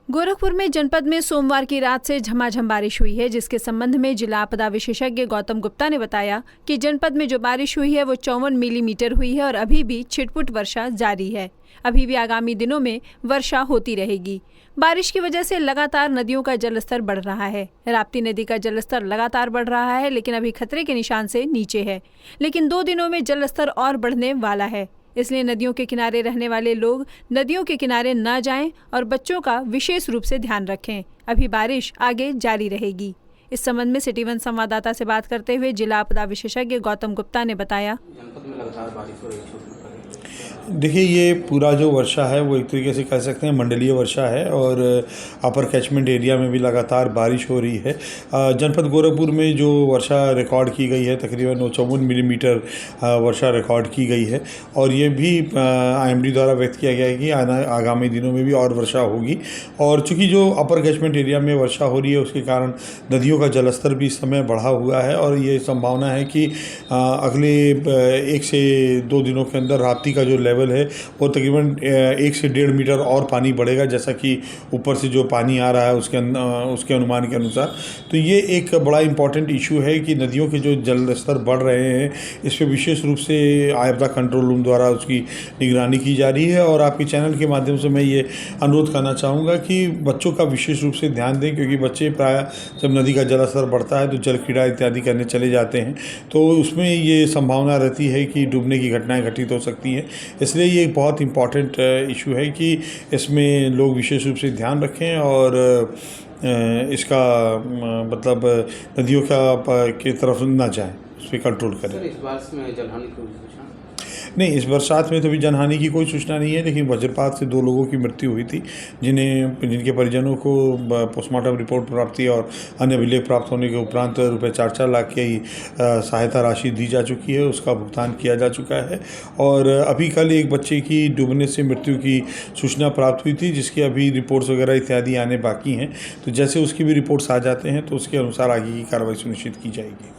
गोरखपुर में जनपद में सोमवार की रात से झमाझम बारिश हुई है, जिसके संबंध में जिला आपदा विशेषज्ञ गौतम गुप्ता ने बताया कि जनपद में जो बारिश हुई है वो 54 मिलीमीटर हुई है और अभी भी छिटपुट वर्षा जारी है। अभी भी आगामी दिनों में वर्षा होती रहेगी। बारिश की वजह से लगातार नदियों का जलस्तर बढ़ रहा है। राप्ती नदी का जलस्तर लगातार बढ़ रहा है, लेकिन अभी खतरे के निशान से नीचे है। लेकिन 2 दिनों में जलस्तर और बढ़ने वाला है, इसलिए नदियों के किनारे रहने वाले लोग नदियों के किनारे न जाएं और बच्चों का विशेष रूप से ध्यान रखें। अभी बारिश आगे जारी रहेगी। इस संबंध में सिटी वन संवाददाता से बात करते हुए जिला आपदा विशेषज्ञ गौतम गुप्ता ने बताया, जनपद में लगातार बारिश हो रही है। देखिए, ये पूरा जो वर्षा है वो एक तरीके से कह सकते हैं मंडलीय वर्षा है और अपर कैचमेंट एरिया में भी लगातार बारिश हो रही है। जनपद गोरखपुर में जो वर्षा रिकॉर्ड की गई है तकरीबन 54 मिलीमीटर वर्षा रिकॉर्ड की गई है और ये भी IMD द्वारा व्यक्त किया गया है कि आगामी दिनों में भी और वर्षा होगी। और चूँकि जो अपर कैचमेंट एरिया में वर्षा हो रही है उसके कारण नदियों का जलस्तर भी इस समय बढ़ा हुआ है और ये संभावना है कि अगले 1 से 2 दिनों के अंदर राप्ती का जो लेवल है वो तकरीबन 1 से 1.5 मीटर और पानी बढ़ेगा, जैसा कि ऊपर से जो पानी आ रहा है उसके अनुमान के अनुसार। तो ये एक बड़ा इम्पॉर्टेंट इशू है कि नदियों के जो जल स्तर बढ़ रहे हैं इस पर विशेष रूप से आपदा कंट्रोल रूम द्वारा उसकी निगरानी की जा रही है। और आपके चैनल के माध्यम से मैं ये अनुरोध करना चाहूँगा कि बच्चों का विशेष रूप से ध्यान दें, क्योंकि बच्चे प्रायः जब नदी का जल स्तर बढ़ता है तो जल क्रीड़ा इत्यादि करने चले जाते हैं, तो उसमें ये संभावना रहती है कि डूबने की घटनाएँ घटित हो सकती हैं। इसलिए ये एक बहुत इम्पॉर्टेंट इशू है कि इसमें लोग विशेष रूप से ध्यान रखें और इसका मतलब नदियों की तरफ ना जाएं, उस पर कंट्रोल करें। सर, इस बार में जलहानि की सूचना नहीं, इस बरसात में तो अभी जनहानि की कोई सूचना नहीं है, लेकिन वज्रपात से 2 लोगों की मृत्यु हुई थी, जिनके परिजनों को पोस्टमार्टम रिपोर्ट प्राप्ति और अन्य अभिलेख प्राप्त होने के उपरांत रुपये 4-4 लाख की सहायता राशि दी जा चुकी है, उसका भुगतान किया जा चुका है। और अभी कल एक बच्चे की डूबने से मृत्यु की सूचना प्राप्त हुई थी, जिसकी अभी रिपोर्ट्स वगैरह इत्यादि आने बाकी हैं। तो जैसे उसकी भी रिपोर्ट्स आ जाते हैं तो उसके अनुसार आगे की कार्रवाई सुनिश्चित की जाएगी।